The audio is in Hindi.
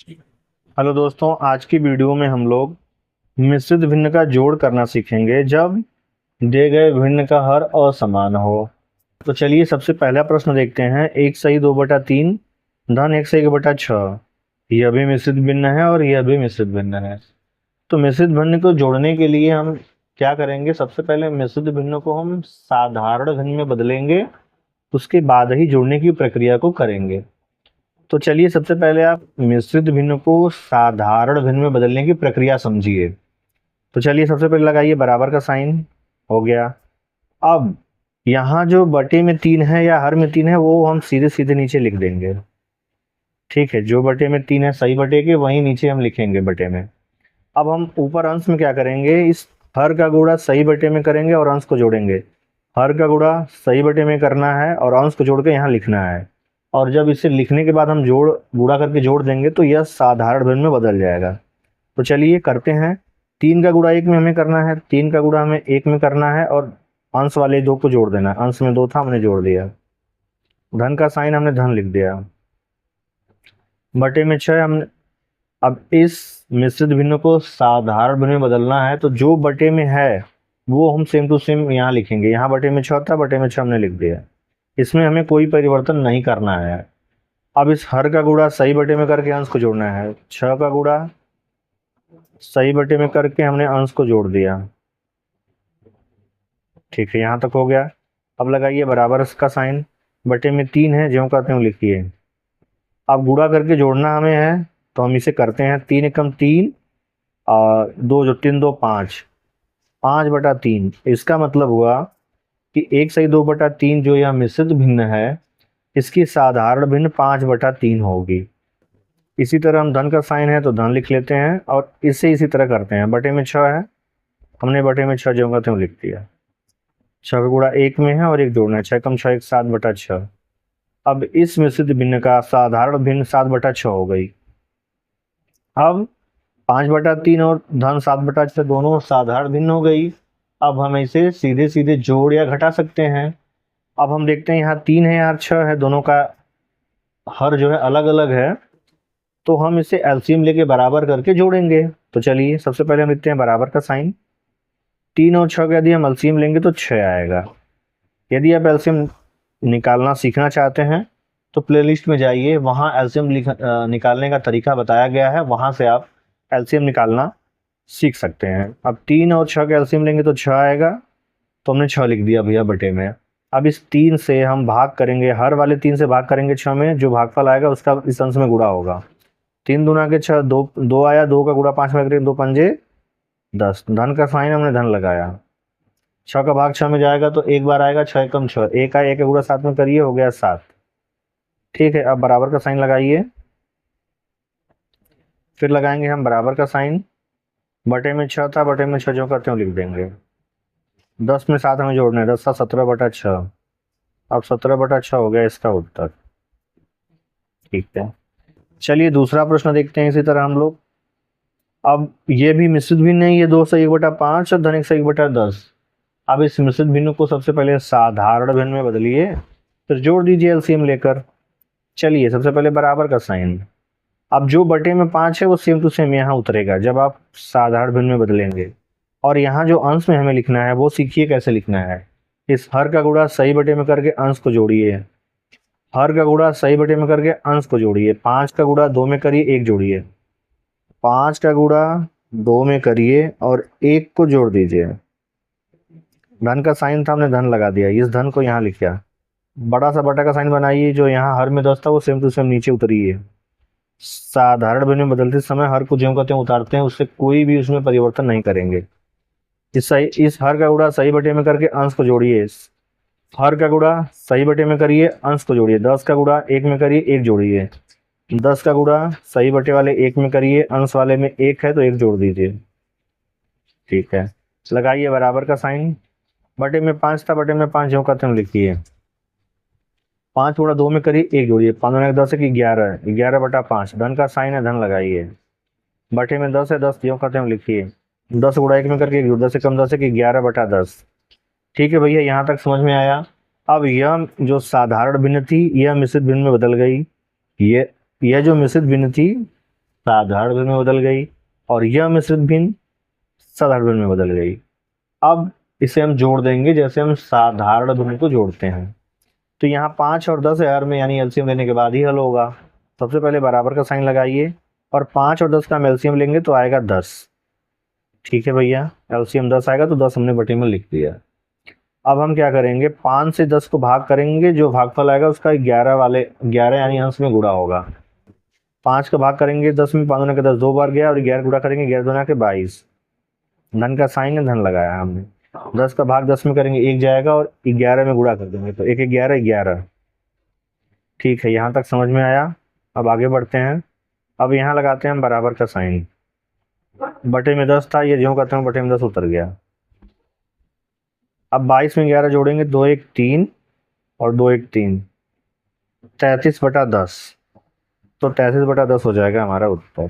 हेलो दोस्तों, आज की वीडियो में हम लोग मिश्रित भिन्न का जोड़ करना सीखेंगे जब दिए गए भिन्न का हर असमान हो। तो चलिए सबसे पहला प्रश्न देखते हैं। एक सही 2/3 धन एक सही 1/6। यह भी मिश्रित भिन्न है और यह भी मिश्रित भिन्न है। तो मिश्रित भिन्न को जोड़ने के लिए हम क्या करेंगे, सबसे पहले मिश्रित भिन्न को हम साधारण भिन्न में बदलेंगे, उसके बाद ही जोड़ने की प्रक्रिया को करेंगे। तो चलिए सबसे पहले आप मिश्रित भिन्न को साधारण भिन्न में बदलने की प्रक्रिया समझिए। तो चलिए सबसे पहले लगाइए बराबर का साइन। हो गया। अब यहाँ जो बटे में 3 है या हर में 3 है वो हम सीधे सीधे नीचे लिख देंगे। ठीक है, जो बटे में 3 है सही बटे के वहीं नीचे हम लिखेंगे बटे में। अब हम ऊपर अंश में क्या करेंगे, इस हर का गुणा सही बटे में करेंगे और अंश को जोड़ेंगे। हर का गुणा सही बटे में करना है और अंश को जोड़ के यहाँ लिखना है। और जब इसे लिखने के बाद हम गुणा करके जोड़ देंगे तो यह साधारण भिन्न में बदल जाएगा। तो चलिए करते हैं। 3 का गुणा 1 में हमें करना है, 3 का गुणा हमें 1 में करना है और अंश वाले 2 को जोड़ देना है। अंश में 2 था, हमने जोड़ दिया। धन का साइन हमने धन लिख दिया। बटे में 6 हमने। अब इस मिश्रित भिन्न को साधारण भिन्न में बदलना है, तो जो बटे में है वो हम सेम टू सेम यहाँ लिखेंगे। यहाँ बटे में 6 था, बटे में 6 हमने लिख दिया। इसमें हमें कोई परिवर्तन नहीं करना है। अब इस हर का गुणा सही बटे में करके अंश को जोड़ना है। 6 का गुणा सही बटे में करके हमने अंश को जोड़ दिया। ठीक है, यहाँ तक हो गया। अब लगाइए बराबर का साइन। बटे में 3 है, ज्यों का त्यों लिखिए। अब गुणा करके जोड़ना हमें है, तो हम इसे करते हैं। 3 एकम 3 और 2 जो 3 2 5, 5/3। इसका मतलब हुआ कि 1 सही 2/3 जो यह मिश्रित भिन्न है, इसकी साधारण भिन्न 5/3 होगी। इसी तरह हम धन का साइन है तो धन लिख लेते हैं और इसे इसी तरह करते हैं। बटे में 6 है, हमने बटे में 6 ज्यों का त्यों लिख दिया। 6 का गुणा 1 में है और 1 जोड़ना है। 6 कम 6 1 7/6। अब इस मिश्रित भिन्न का साधारण भिन्न 7/6 हो गई। अब 5/3 और धन 7/6 दोनों साधारण भिन्न हो गई। अब हम इसे सीधे सीधे जोड़ या घटा सकते हैं। अब हम देखते हैं यहाँ 3 है, यहाँ 6 है, दोनों का हर जो है अलग अलग है, तो हम इसे एलसीएम लेके बराबर करके जोड़ेंगे। तो चलिए सबसे पहले हम लिखते हैं बराबर का साइन। 3 और 6 का यदि हम एलसीएम लेंगे तो 6 आएगा। यदि आप एलसीएम निकालना सीखना चाहते हैं तो प्लेलिस्ट में जाइए, वहाँ एलसीएम निकालने का तरीका बताया गया है, वहाँ से आप एलसीएम निकालना सीख सकते हैं। अब 3 और 6 का एलसीएम लेंगे तो 6 आएगा, तो हमने 6 लिख दिया भैया बटे में। अब इस 3 से हम भाग करेंगे, हर वाले 3 से भाग करेंगे 6 में, जो भागफल आएगा उसका इस अंश में गुणा होगा। 3 दूना के 6, 2 2 आया, 2 का गुणा 5 में करेंगे, 2 पंजे 10। धन का साइन हमने धन लगाया। 6 का भाग 6 में जाएगा तो एक बार आएगा, 6 कम 6, 1 आया, 1 का गुणा 7 में करिए, हो गया 7। ठीक है, अब बराबर का साइन लगाइए। फिर लगाएंगे हम बराबर का साइन। बटे में 6 था, बटे में 6 जो करते हो लिख देंगे। 10 में 7 हमें जोड़ना है, 10 था 17/6। अब 17/6 हो गया इसका उत्तर। ठीक है, चलिए दूसरा प्रश्न देखते हैं। इसी तरह हम लोग, अब ये भी मिश्रित भिन्न है, ये 2 से 1/5 और धन 1 से 1/10। अब इस मिश्रित भिन्न को सबसे पहले साधारण भिन्न में बदलिए, फिर जोड़ दीजिए एलसीएम लेकर। चलिए सबसे पहले बराबर का साइन। अब जो बटे में 5 है वो सेम टू सेम यहाँ उतरेगा जब आप साधारण भिन्न में बदलेंगे। और यहाँ जो अंश में हमें लिखना है वो सीखिए कैसे लिखना है। इस हर का गुणा सही बटे में करके अंश को जोड़िए। हर का गुणा सही बटे में करके अंश को जोड़िए। 5 का गुणा 2 में करिए, 1 जोड़िए। 5 का गुणा 2 में करिए और 1 को जोड़ दीजिए। धन का साइन था, हमने धन लगा दिया। इस धन को यहाँ लिखिए। बड़ा सा बटा का साइन बनाइए, जो यहाँ हर में 10 था वो सेम टू सेम नीचे उतरिए। साधारण भिन्न में बदलते समय हर को ज्यों का त्यों उतारते हैं, उससे कोई भी उसमें परिवर्तन नहीं करेंगे। इस हर का गुणा सही बटे में करके अंश को जोड़िए। हर का गुणा सही बटे में करिए, अंश को जोड़िए। 10 का गुणा 1 में करिए, 1 जोड़िए। 10 का गुणा सही बटे वाले 1 में करिए, अंश वाले में 1 है तो 1 जोड़ दीजिए। ठीक है, लगाइए बराबर का साइन। बटे में 5 था, बटे में 5 ज्यों का त्यों लिखिए। 5 गुणा 2 में करिए, 1 जोड़िए। 5 दूना 10 है, 11, 11/5। धन का साइन है, धन लगाइए। बटे में 10 है, 10 ज्यों का त्यों लिखिए। 10 गुणा 1 में करके 1 जोड़, 10 से कम 10 है कि 11/10। ठीक है भैया, यहाँ तक समझ में आया। अब यह जो साधारण भिन्न थी यह मिश्रित भिन्न में बदल गई। यह जो मिश्रित भिन्न थी साधारण भिन्न में बदल गई और यह मिश्रित भिन्न साधारण भिन्न में बदल गई। अब इसे हम जोड़ देंगे जैसे हम साधारण भिन्न को जोड़ते हैं। तो यहाँ 5 और 10 है हर में, यानी एलसीएम लेने के बाद ही हल होगा। सबसे पहले बराबर का साइन लगाइए और 5 और 10 का हम एलसीएम लेंगे तो आएगा 10। ठीक है भैया, एलसीएम 10 आएगा तो 10 हमने बटे में लिख दिया। अब हम क्या करेंगे, 5 से 10 को भाग करेंगे, जो भागफल आएगा उसका 11 यानी अंश में गुणा होगा। 5 का भाग करेंगे 10 में, 5 दूना के 10 2 बार गया और 11 गुणा करेंगे 11 दूना के 22। धन का साइन है, धन लगाया हमने। 10 का भाग 10 में करेंगे 1 जाएगा और 11 में गुणा कर देंगे तो 1 11 11। ठीक है, यहाँ तक समझ में आया। अब आगे बढ़ते हैं। अब यहाँ लगाते हैं हम बराबर का साइन। बटे में 10 था, ये ज्यों करते हैं बटे में 10 उतर गया। अब 22 में 11 जोड़ेंगे 2 1 3 और 2 1 3, 33 बटा 10। तो 33 बटा 10 हो जाएगा हमारा उत्तर।